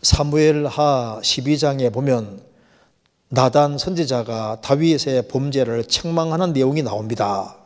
사무엘하 12장에 보면 나단 선지자가 다윗의 범죄를 책망하는 내용이 나옵니다.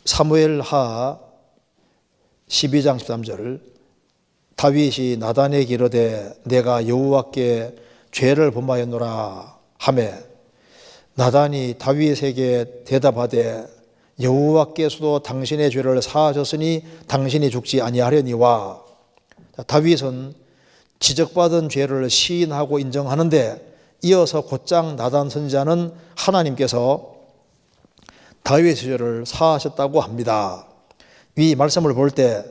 사무엘하 12장 13절 다윗이 나단에게 이르되 내가 여호와께 죄를 범하였노라 하매 나단이 다윗에게 대답하되 여호와께서도 당신의 죄를 사하셨으니 당신이 죽지 아니하려니와. 다윗은 지적받은 죄를 시인하고 인정하는데 이어서 곧장 나단 선지자는 하나님께서 다윗의 죄를 사하셨다고 합니다. 이 말씀을 볼 때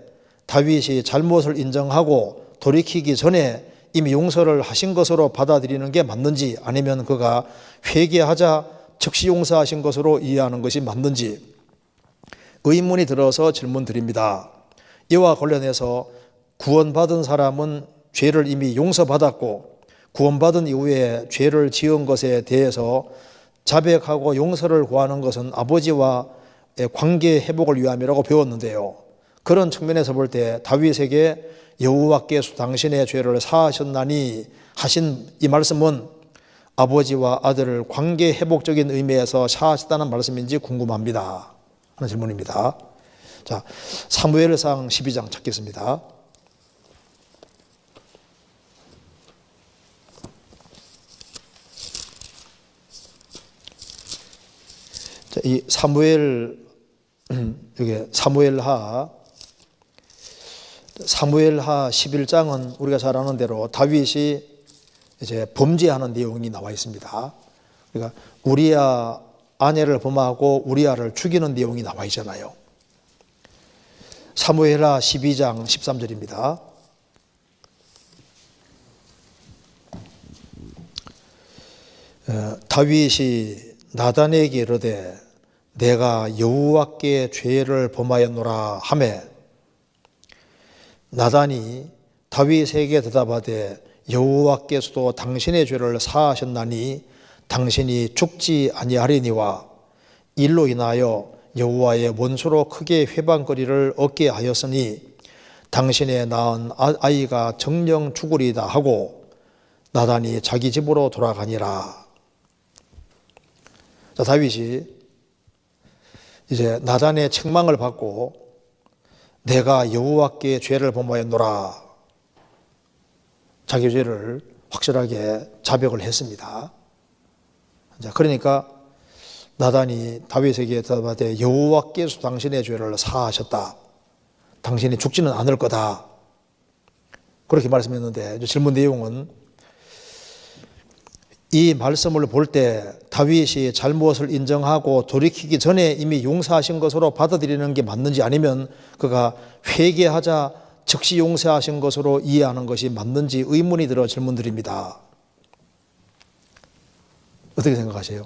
다윗이 잘못을 인정하고 돌이키기 전에 이미 용서를 하신 것으로 받아들이는 게 맞는지, 아니면 그가 회개하자 즉시 용서하신 것으로 이해하는 것이 맞는지 의문이 들어서 질문드립니다. 이와 관련해서 구원받은 사람은 죄를 이미 용서받았고 구원받은 이후에 죄를 지은 것에 대해서 자백하고 용서를 구하는 것은 아버지와 관계 회복을 위함이라고 배웠는데요. 그런 측면에서 볼 때 다윗에게 여호와께서 당신의 죄를 사하셨나니 하신 이 말씀은 아버지와 아들을 관계 회복적인 의미에서 사하셨다는 말씀인지 궁금합니다 하는 질문입니다. 자, 사무엘상 12장 찾겠습니다. 자, 이 여기 사무엘하 11장은 우리가 잘 아는 대로 다윗이 이제 범죄하는 내용이 나와 있습니다. 그러니까 우리야 아내를 범하고 우리야를 죽이는 내용이 나와 있잖아요. 사무엘하 12장 13절입니다. 다윗이 나단에게 이르되 내가 여호와께 죄를 범하였노라 하매 나단이 다윗에게 대답하되 여호와께서도 당신의 죄를 사하셨나니 당신이 죽지 아니하리니와 일로 인하여 여호와의 원수로 크게 회방거리를 얻게 하였으니 당신의 낳은 아이가 정령 죽으리다 하고 나단이 자기 집으로 돌아가니라. 자, 다윗이 이제 나단의 책망을 받고 내가 여호와께 죄를 범하였노라 자기 죄를 확실하게 자백을 했습니다. 자, 그러니까 나단이 다윗에게 대답하되 여호와께서 당신의 죄를 사하셨다. 당신이 죽지는 않을 거다. 그렇게 말씀했는데 질문 내용은 이 말씀을 볼 때 다윗이 잘못을 인정하고 돌이키기 전에 이미 용서하신 것으로 받아들이는 게 맞는지, 아니면 그가 회개하자 즉시 용서하신 것으로 이해하는 것이 맞는지 의문이 들어 질문드립니다. 어떻게 생각하세요?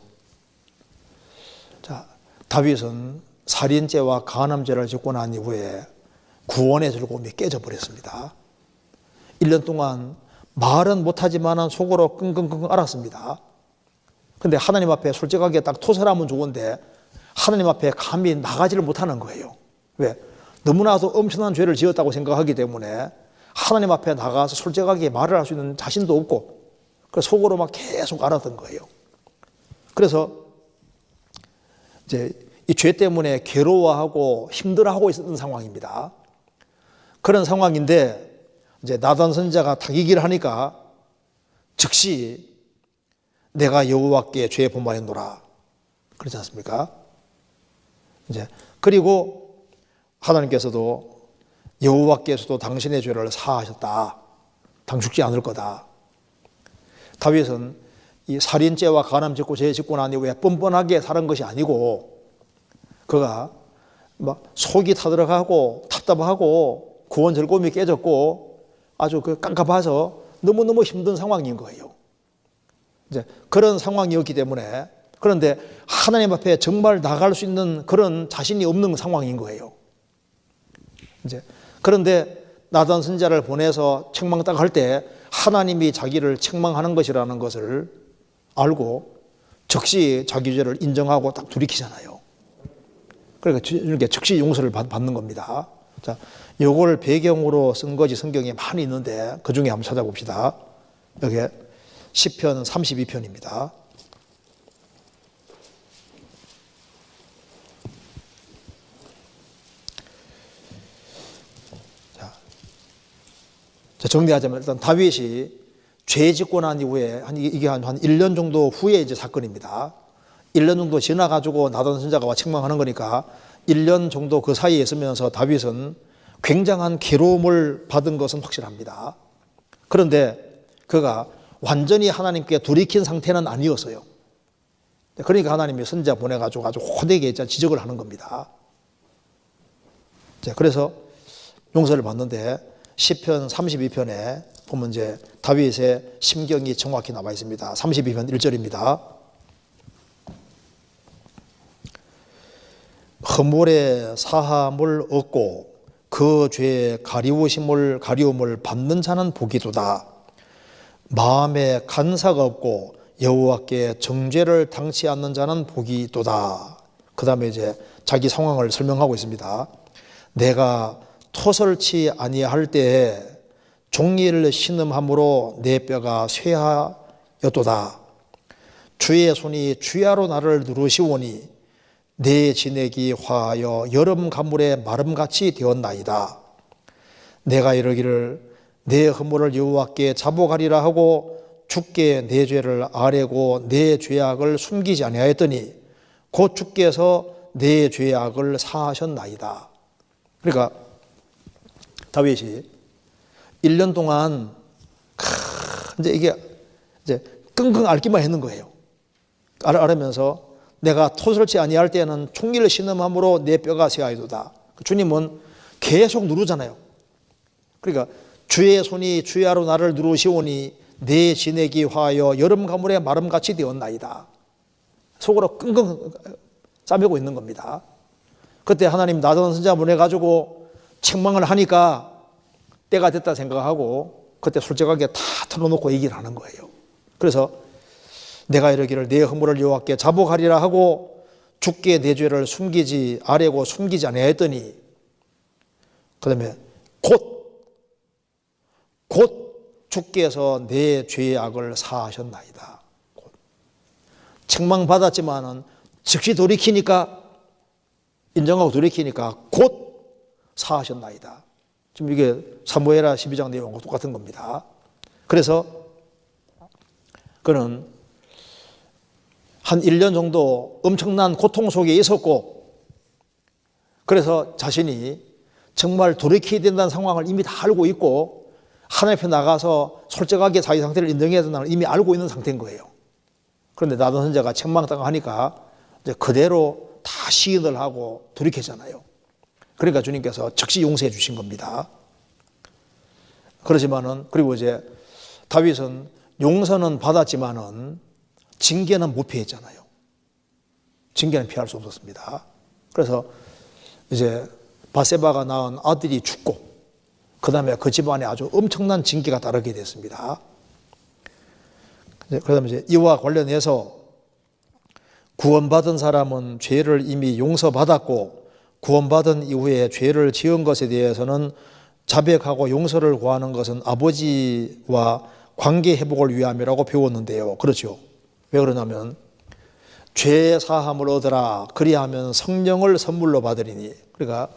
자, 다윗은 살인죄와 간음죄를 짓고 난 이후에 구원의 즐거움이 깨져버렸습니다. 1년 동안 말은 못하지만 속으로 끙끙끙 앓았습니다. 그런데 하나님 앞에 솔직하게 딱 토설하면 좋은데 하나님 앞에 감히 나가지를 못하는 거예요. 왜? 너무나도 엄청난 죄를 지었다고 생각하기 때문에 하나님 앞에 나가서 솔직하게 말을 할 수 있는 자신도 없고, 그래서 속으로 막 계속 앓았던 거예요. 그래서 이제 이 죄 때문에 괴로워하고 힘들어하고 있었던 상황입니다. 그런 상황인데 이제 나단 선지자가 딱 얘기를 하니까 즉시 내가 여호와께 죄 범하였노라 그렇지 않습니까? 이제 그리고 하나님께서도 여호와께서도 당신의 죄를 사하셨다. 당 죽지 않을 거다. 다윗은 이 살인죄와 간음죄 짓고 난 이후에 뻔뻔하게 살은 것이 아니고 그가 막 속이 타들어가고 답답하고 구원 즐거움이 깨졌고 아주 깜깜해서 너무너무 힘든 상황인 거예요. 이제 그런 상황이었기 때문에, 그런데 하나님 앞에 정말 나갈 수 있는 그런 자신이 없는 상황인 거예요. 이제 그런데 나단 선지자를 보내서 책망 딱 할 때 하나님이 자기를 책망하는 것이라는 것을 알고 즉시 자기 죄를 인정하고 딱 돌이키잖아요. 그러니까 이렇게 즉시 용서를 받는 겁니다. 자, 요걸 배경으로 쓴 것이 성경에 많이 있는데 그 중에 한번 찾아봅시다. 여기 시편 32편입니다. 자, 정리하자면 일단 다윗이 죄 짓고 난 이후에 이게 한 1년 정도 후에 이제 사건입니다. 1년 정도 지나가지고 나단 선지자가 와 책망하는 거니까 1년 정도 그 사이에 있으면서 다윗은 굉장한 괴로움을 받은 것은 확실합니다. 그런데 그가 완전히 하나님께 돌이킨 상태는 아니었어요. 그러니까 하나님이 선지자 보내가지고 아주 호되게 지적을 하는 겁니다. 그래서 용서를 받는데 시편 32편에 보면 이제 다윗의 심경이 정확히 나와 있습니다. 32편 1절입니다. 허물의 사함을 얻고 그 죄의 가리움을 받는 자는 복이도다. 마음에 간사가 없고 여호와께 정죄를 당치 않는 자는 복이도다. 그 다음에 이제 자기 상황을 설명하고 있습니다. 내가 토설치 아니할 때에 종리를 신음함으로 내 뼈가 쇠하였도다. 주의 손이 주야로 나를 누르시오니 내 진액이 화하여 여름 가물의 마름같이 되었나이다. 내가 이르기를 내 허물을 여호와께 자복하리라 하고 주께 내 죄를 아뢰고 내 죄악을 숨기지 아니하였더니 곧 주께서 내 죄악을 사하셨나이다. 그러니까 다윗이 1년 동안 이제 끙끙 앓기만 했는 거예요. 앓으면서 내가 토설치 아니할 때는 총리를 신음함으로 내 뼈가 쇠하이도다. 주님은 계속 누르잖아요. 그러니까 주의 손이 주야로 나를 누르시오니 내 진액이 화하여 여름 가물의 마름같이 되었나이다. 속으로 끙끙 싸매고 있는 겁니다. 그때 하나님 나단 선지자 보내가지고 책망을 하니까 때가 됐다 생각하고 그때 솔직하게 다 털어놓고 얘기를 하는 거예요. 그래서 내가 이르기를 내 허물을 여호와께 자복하리라 하고 주께 내 죄를 숨기지 아뢰고 숨기지 아니하였더니 그 다음에 곧 주께서 내 죄의 악을 사하셨나이다. 책망받았지만은 즉시 돌이키니까 인정하고 돌이키니까 곧 사하셨나이다. 지금 이게 사무엘하 12장 내용과 똑같은 겁니다. 그래서 그는 한 1년 정도 엄청난 고통 속에 있었고 그래서 자신이 정말 돌이켜야 된다는 상황을 이미 다 알고 있고 하나님 앞에 나가서 솔직하게 자기 상태를 인정해야 된다는 걸 이미 알고 있는 상태인 거예요. 그런데 나단 선지자가 책망당하니까 이제 그대로 다 시인을 하고 돌이켰잖아요. 그러니까 주님께서 즉시 용서해 주신 겁니다. 그렇지만은 그리고 이제 다윗은 용서는 받았지만은 징계는 못 피했잖아요. 징계는 피할 수 없었습니다. 그래서 이제 바세바가 낳은 아들이 죽고 그 다음에 그 집안에 아주 엄청난 징계가 따르게 됐습니다. 그다음에 이제 이와 관련해서 구원받은 사람은 죄를 이미 용서받았고 구원받은 이후에 죄를 지은 것에 대해서는 자백하고 용서를 구하는 것은 아버지와 관계 회복을 위함이라고 배웠는데요. 그렇죠. 왜 그러냐면 죄 사함을 얻으라 그리하면 성령을 선물로 받으리니. 그러니까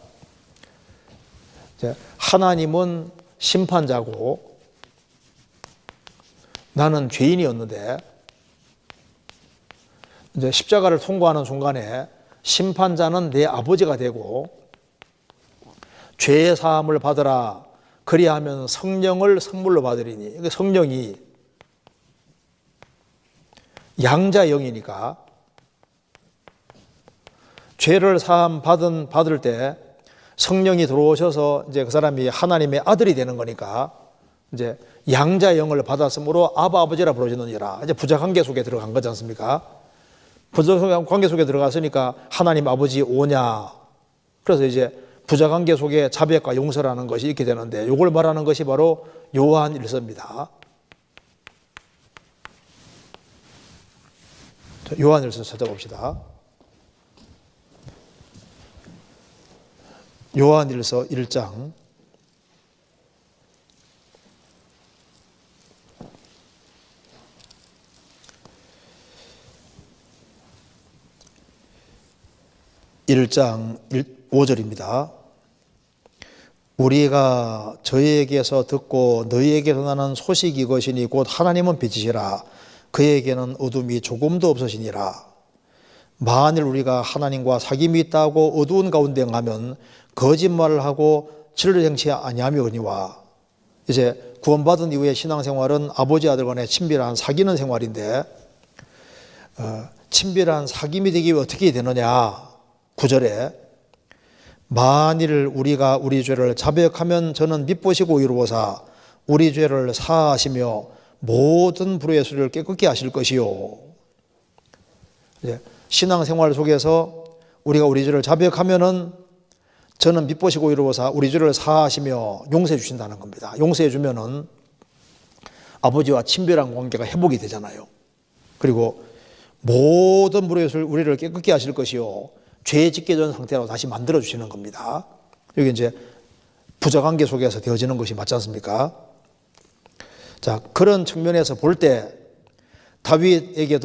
하나님은 심판자고 나는 죄인이었는데 이제 십자가를 통과하는 순간에 심판자는 내 아버지가 되고 죄 사함을 받으라 그리하면 성령을 선물로 받으리니. 성령이 양자 영이니까 죄를 사함 받을 때 성령이 들어오셔서 이제 그 사람이 하나님의 아들이 되는 거니까 이제 양자 영을 받았으므로 아바 아버지라 부르시느니라. 이제 부자 관계 속에 들어간 거지 않습니까? 부자 관계 속에 들어갔으니까 하나님 아버지 오냐. 그래서 이제 부자 관계 속에 자백과 용서라는 것이 있게 되는데 이걸 말하는 것이 바로 요한 1서입니다. 요한 1서 찾아봅시다. 요한일서 1장 1장 5절입니다. 우리가 저희에게서 듣고 너희에게로 나는 소식이 이것이니 곧 하나님은 빛이시라 그에게는 어둠이 조금도 없으시니라. 만일 우리가 하나님과 사귐이 있다고 어두운 가운데 가면 거짓말을 하고 진리를 행치 아니하며니와. 이제 구원받은 이후의 신앙생활은 아버지 아들 간의 친밀한 사귀는 생활인데 친밀한 사귐이 되기 위해 어떻게 되느냐. 9절에 만일 우리가 우리 죄를 자백하면 저는 미쁘시고 의로우사 우리 죄를 사하시며 모든 불의의 소리를 깨끗게 하실 것이요. 이제 신앙생활 속에서 우리가 우리 죄를 자백하면은 저는 미쁘시고 의로우사 우리 죄를 사하시며 용서해 주신다는 겁니다. 용서해 주면은 아버지와 친밀한 관계가 회복이 되잖아요. 그리고 모든 불의의 소리를 우리를 깨끗게 하실 것이요. 죄 짓게 된 상태로 다시 만들어 주시는 겁니다. 여기 이제 부자관계 속에서 되어지는 것이 맞지 않습니까? 자, 그런 측면에서 볼 때 다윗에게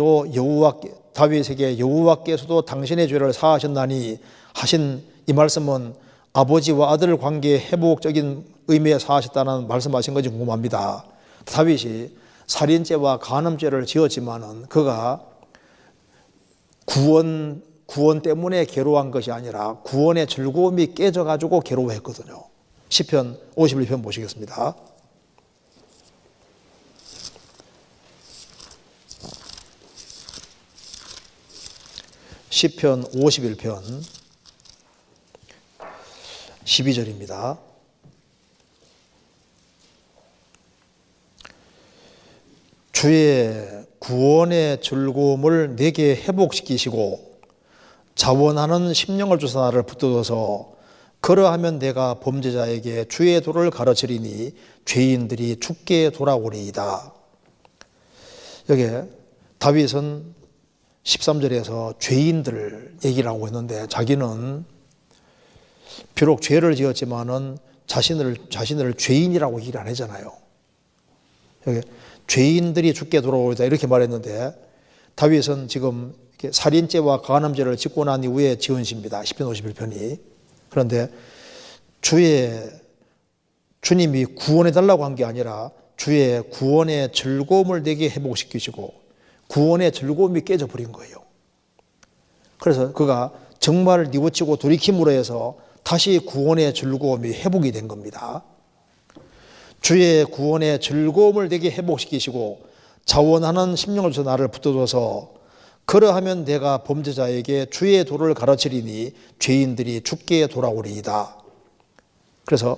여호와께서도 당신의 죄를 사하셨나니 하신 이 말씀은 아버지와 아들 관계의 회복적인 의미에 사하셨다는 말씀하신 건지 궁금합니다. 다윗이 살인죄와 간음죄를 지었지만은 그가 구원 때문에 괴로워한 것이 아니라 구원의 즐거움이 깨져가지고 괴로워했거든요. 시편 51편 보시겠습니다. 시편 51편 12절입니다. 주의 구원의 즐거움을 내게 회복시키시고 자원하는 심령을 주사 나를 붙들어서 그러하면 내가 범죄자에게 주의 도를 가르치리니 죄인들이 죽게 돌아오리이다. 여기에 다윗은 13절에서 죄인들 얘기를 하고 있는데 자기는 비록 죄를 지었지만은 자신을 죄인이라고 얘기를 안 하잖아요. 여기 죄인들이 죽게 돌아오리이다 이렇게 말했는데 다윗은 지금 살인죄와 간음죄를 짓고 난 이후에 지은 시입니다. 시편 51편이. 그런데 주님이 구원해달라고 한 게 아니라 주의 구원의 즐거움을 내게 회복시키시고 구원의 즐거움이 깨져버린 거예요. 그래서 그가 정말 뉘우치고 돌이킴으로 해서 다시 구원의 즐거움이 회복이 된 겁니다. 주의 구원의 즐거움을 내게 회복시키시고 자원하는 심령을 주셔서 나를 붙들어서 그러하면 내가 범죄자에게 주의 도를 가르치리니 죄인들이 죽게 돌아오리이다. 그래서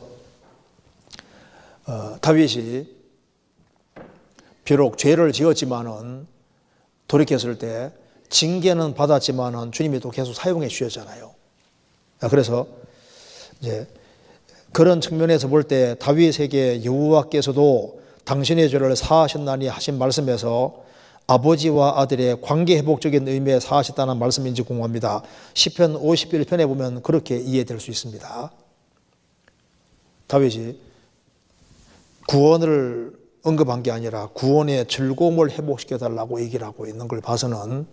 다윗이 비록 죄를 지었지만은 돌이켰을 때 징계는 받았지만은 주님이 또 계속 사용해 주셨잖아요. 그래서 이제 그런 측면에서 볼 때 다윗에게 여호와께서도 당신의 죄를 사하셨나니 하신 말씀에서 아버지와 아들의 관계 회복적인 의미에 사하셨다는 말씀인지 궁금합니다. 시편 51편에 보면 그렇게 이해될 수 있습니다. 다윗이 구원을 언급한 게 아니라 구원의 즐거움을 회복시켜달라고 얘기를 하고 있는 걸 봐서는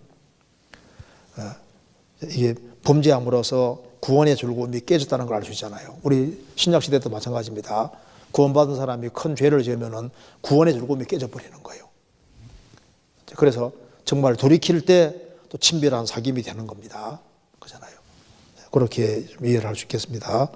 이게 범죄함으로써 구원의 즐거움이 깨졌다는 걸 알 수 있잖아요. 우리 신약시대도 마찬가지입니다. 구원받은 사람이 큰 죄를 지으면 구원의 즐거움이 깨져버리는 거예요. 그래서 정말 돌이킬 때 또 친밀한 사귐이 되는 겁니다. 그렇잖아요. 그렇게 이해를 할 수 있겠습니다.